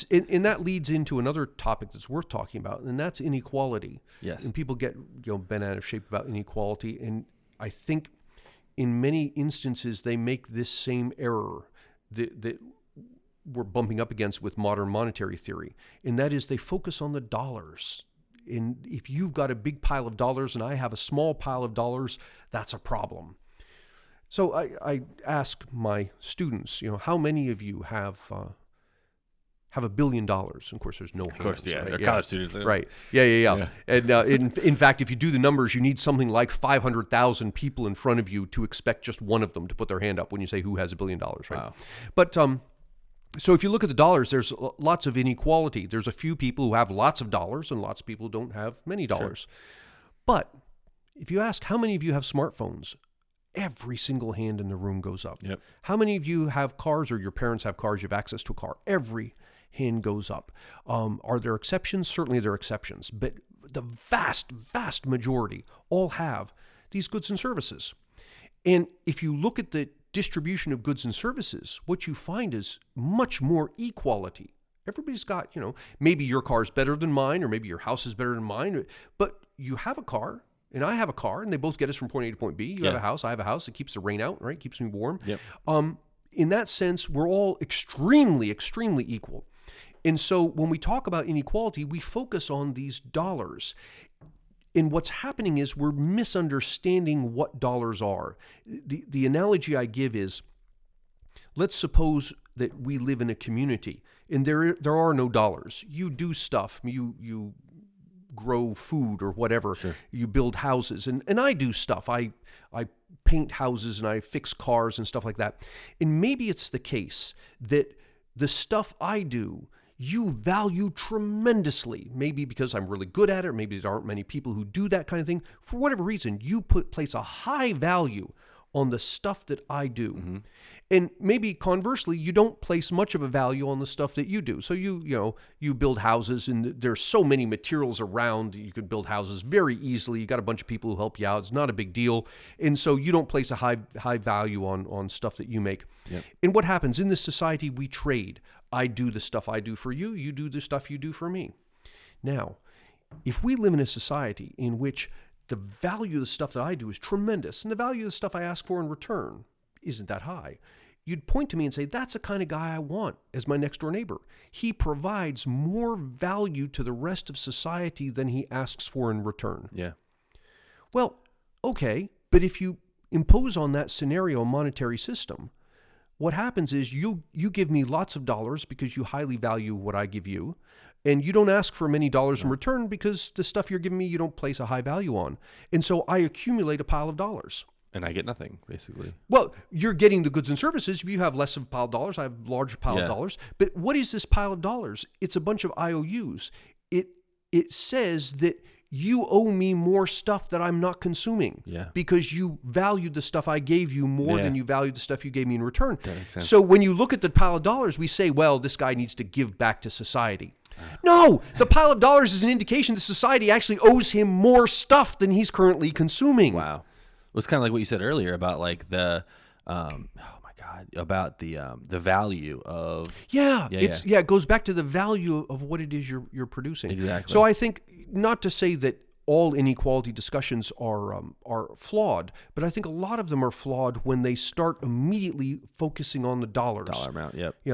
and that leads into another topic that's worth talking about, and that's inequality. Yes. And people get bent out of shape about inequality, and I think in many instances they make this same error that we're bumping up against with modern monetary theory, and that is they focus on the dollars. And if you've got a big pile of dollars and I have a small pile of dollars, that's a problem. So I ask my students, how many of you have $1 billion? And of course, there's no hands. Of course, yeah. Right? They're college students. Right. Yeah. And in fact, if you do the numbers, you need something like 500,000 people in front of you to expect just one of them to put their hand up when you say who has $1 billion, right? Wow. But so if you look at the dollars, there's lots of inequality. There's a few people who have lots of dollars and lots of people who don't have many dollars. Sure. But if you ask how many of you have smartphones, every single hand in the room goes up. Yep. How many of you have cars, or your parents have cars, you have access to a car? Every hand goes up. Are there exceptions? Certainly there are exceptions. But the vast, vast majority all have these goods and services. And if you look at the distribution of goods and services, what you find is much more equality. Everybody's got, maybe your car is better than mine, or maybe your house is better than mine, but you have a car and I have a car, and they both get us from point A to point B. You have a house, I have a house. It keeps the rain out, right? Keeps me warm. Yep. In that sense, we're all extremely, extremely equal. And so when we talk about inequality, we focus on these dollars. And what's happening is we're misunderstanding what dollars are. The analogy I give is, let's suppose that we live in a community and there are no dollars. You do stuff. You grow food or whatever. Sure. You build houses. And I do stuff. I paint houses and I fix cars and stuff like that. And maybe it's the case that the stuff I do, you value tremendously, maybe because I'm really good at it, or maybe there aren't many people who do that kind of thing. For whatever reason, you place a high value on the stuff that I do. Mm-hmm. And maybe conversely, you don't place much of a value on the stuff that you do. So you build houses, and there's so many materials around. You can build houses very easily. You got a bunch of people who help you out. It's not a big deal. And so you don't place a high value on stuff that you make. Yep. And what happens in this society, we trade. I do the stuff I do for you. You do the stuff you do for me. Now, if we live in a society in which the value of the stuff that I do is tremendous, and the value of the stuff I ask for in return isn't that high, you'd point to me and say, that's the kind of guy I want as my next door neighbor. He provides more value to the rest of society than he asks for in return. Yeah. Well, okay, but if you impose on that scenario a monetary system, what happens is you give me lots of dollars because you highly value what I give you, and you don't ask for many dollars in return because the stuff you're giving me you don't place a high value on. And so I accumulate a pile of dollars. And I get nothing, basically. Well, you're getting the goods and services. If you have less of a pile of dollars, I have a larger pile of dollars. But what is this pile of dollars? It's a bunch of IOUs. It says that you owe me more stuff that I'm not consuming because you valued the stuff I gave you more than you valued the stuff you gave me in return. That makes sense. So when you look at the pile of dollars, we say, well, this guy needs to give back to society. No, the pile of dollars is an indication that society actually owes him more stuff than he's currently consuming. Wow. Well, it's kind of like what you said earlier about like the, about the value of. It goes back to the value of what it is you're producing. Exactly. So I think, not to say that all inequality discussions are flawed, but I think a lot of them are flawed when they start immediately focusing on the dollars. Dollar amount, yep. Yeah.